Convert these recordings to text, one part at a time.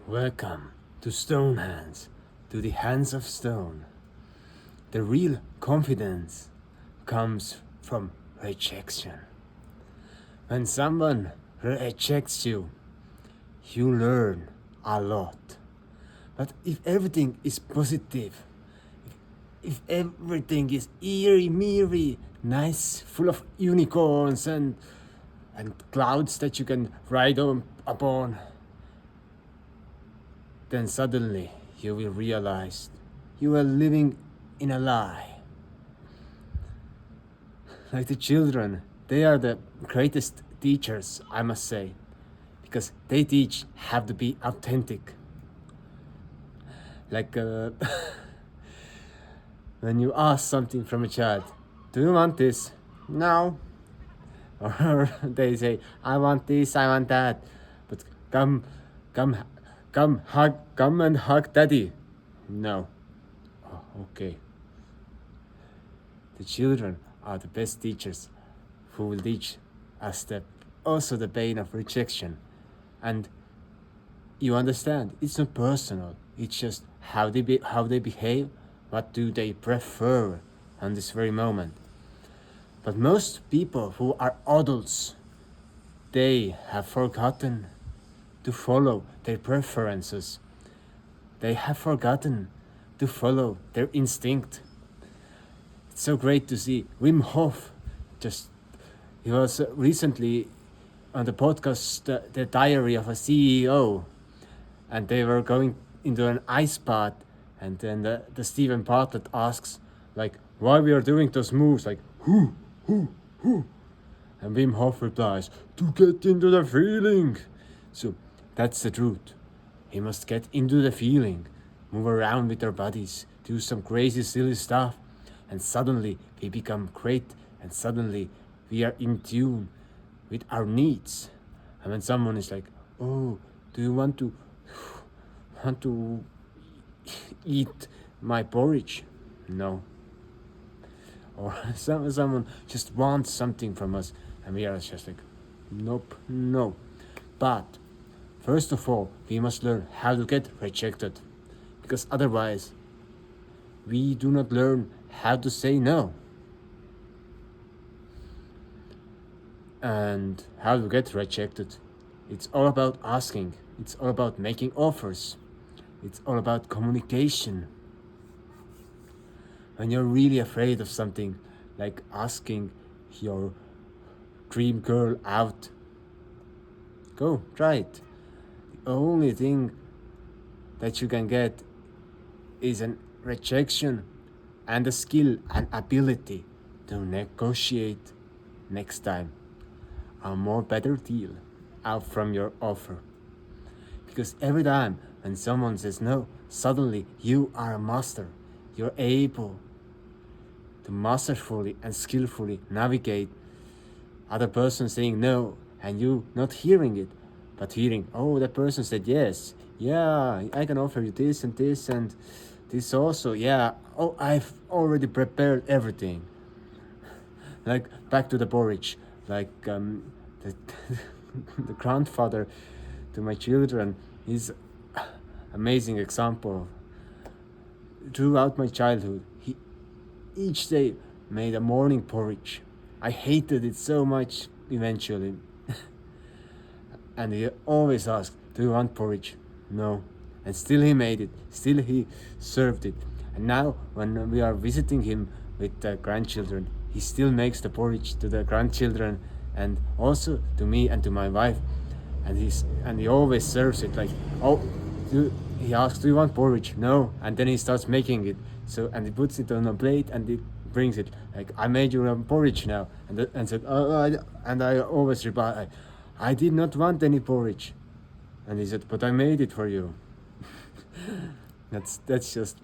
Welcome to Stone Hands, to the hands of stone. The real confidence comes from rejection. When someone rejects you, you learn a lot. But if everything is positive, if everything is eerie, meary, nice, full of unicorns and clouds that you can ride upon, then suddenly you will realize you are living in a lie. Like the children, they are the greatest teachers, I must say, because they teach how to be authentic. Like when you ask something from a child, do you want this? No. Or they say, I want this, I want that, but come and hug daddy. No. Oh, okay. The children are the best teachers who will teach us also the pain of rejection. And you understand, it's not personal, it's just how they behave, what do they prefer on this very moment. But most people who are adults, they have forgotten to follow their preferences. They have forgotten to follow their instinct. It's so great to see Wim Hof. He was recently on the podcast, The Diary of a CEO, and they were going into an ice bath, and then the Stephen Bartlett asks, like, why we are doing those moves, like, who? And Wim Hof replies, to get into the feeling. So that's the truth. We must get into the feeling, move around with our bodies, do some crazy silly stuff, and suddenly we become great, and suddenly we are in tune with our needs. And when someone is like, oh, do you want to eat my porridge? No. Or someone just wants something from us, and we are just like, nope, no. But first of all, we must learn how to get rejected, because otherwise we do not learn how to say no. And how to get rejected. It's all about asking. It's all about making offers. It's all about communication. When you're really afraid of something, like asking your dream girl out, go, try it. The only thing that you can get is a rejection and a skill and ability to negotiate next time a more better deal out from your offer. Because every time when someone says no, suddenly you are a master. You're able to masterfully and skillfully navigate other person saying no and you not hearing it, but hearing, oh, that person said yes. Yeah, I can offer you this and this and this also. Yeah, oh, I've already prepared everything. Like back to the porridge, like the grandfather to my children is amazing example. Throughout my childhood, he each day made a morning porridge. I hated it so much eventually. And he always asked, do you want porridge? No. And still he made it, still he served it. And now when we are visiting him with the grandchildren, he still makes the porridge to the grandchildren and also to me and to my wife. And he always serves it like, oh, he asks, do you want porridge? No. And then he starts making it. So, and he puts it on a plate and he brings it like, I made you a porridge now. And said, and I always reply, I did not want any porridge. And he said, but I made it for you. That's just,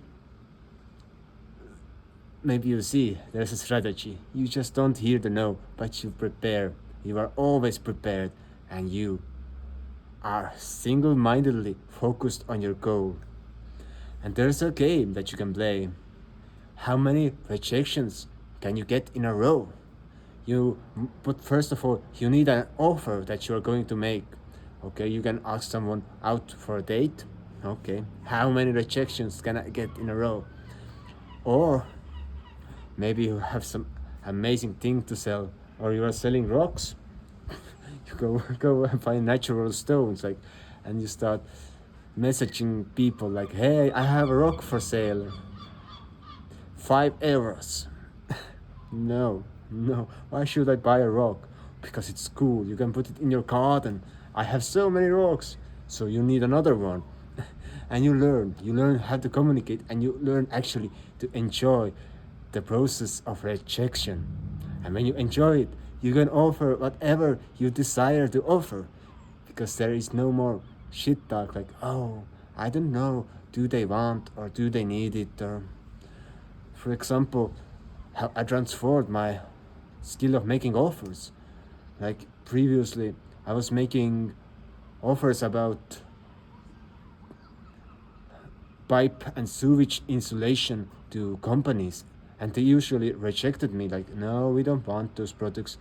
maybe you see, there's a strategy. You just don't hear the no, but you prepare. You are always prepared, and you are single-mindedly focused on your goal. And there's a game that you can play. How many rejections can you get in a row? But first of all, you need an offer that you are going to make. Okay, you can ask someone out for a date, Okay, how many rejections can I get in a row? Or maybe you have some amazing thing to sell, or you are selling rocks. You go and find natural stones, like, and you start messaging people like, "Hey, I have a rock for sale, €5." No, no. Why should I buy a rock? Because it's cool. You can put it in your garden. I have so many rocks, so you need another one. And you learn how to communicate, and you learn actually to enjoy the process of rejection. And when you enjoy it, you can offer whatever you desire to offer, because there is no more shit talk like, oh, I don't know, do they want or do they need it? Or, for example, how I transformed my skill of making offers. Like previously, I was making offers about pipe and sewage insulation to companies, and they usually rejected me like, no, we don't want those products.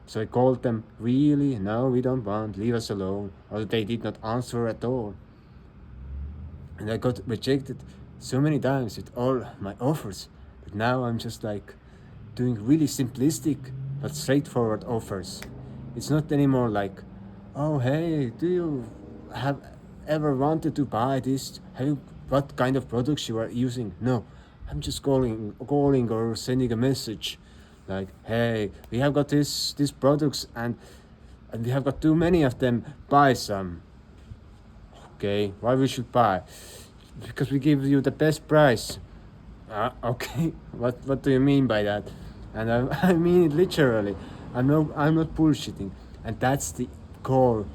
So I called them, really? No, we don't want, leave us alone. Or they did not answer at all. And I got rejected so many times with all my offers. But now I'm just like doing really simplistic but straightforward offers. It's not anymore like, oh, hey, do you have ever wanted to buy this? What kind of products you are using? No, I'm just calling or sending a message like, hey, we have got these products, and we have got too many of them. Buy some. Okay, why we should buy? Because we give you the best price. Okay, what do you mean by that? And I mean it literally. I'm not bullshitting, and that's the core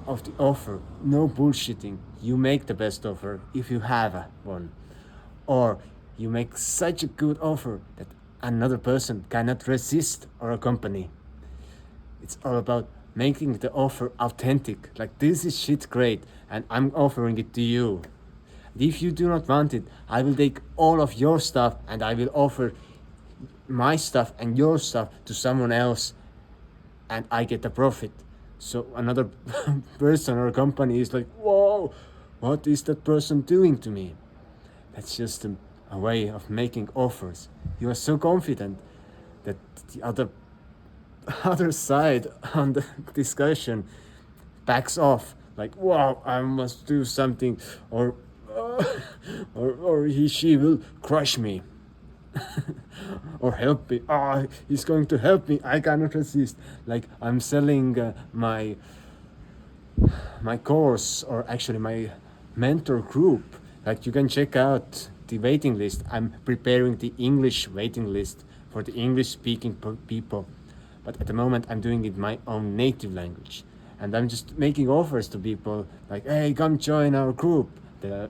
of the offer. No bullshitting. You make the best offer if you have one, or you make such a good offer that another person cannot resist, or a company. It's all about making the offer authentic. Like, this is shit great, and I'm offering it to you. If you do not want it, I will take all of your stuff and I will offer my stuff and your stuff to someone else, and I get a profit. So another person or company is like, whoa, what is that person doing to me? That's just a way of making offers. You are so confident that the other side on the discussion backs off, like, wow, I must do something, or or she will crush me. Or help me. He's going to help me. I cannot resist. Like, I'm selling my course, or actually my mentor group. Like, you can check out the waiting list. I'm preparing the English waiting list for the English speaking people, but at the moment I'm doing it my own native language, and I'm just making offers to people like, hey, come join our group.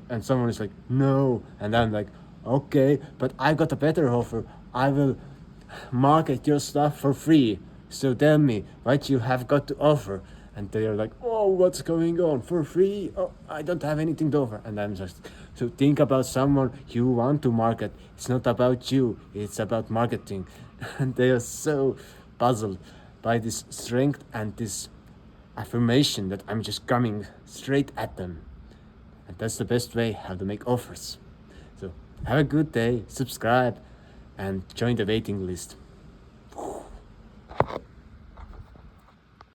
And someone is like, no, and I'm like, okay, but I got a better offer. I will market your stuff for free, so tell me what you have got to offer. And they are like, oh, what's going on, for free? Oh, I don't have anything to offer. And I'm just, so think about someone you want to market. It's not about you, it's about marketing. And they are so puzzled by this strength and this affirmation that I'm just coming straight at them. And that's the best way how to make offers. So have a good day, subscribe, and join the waiting list.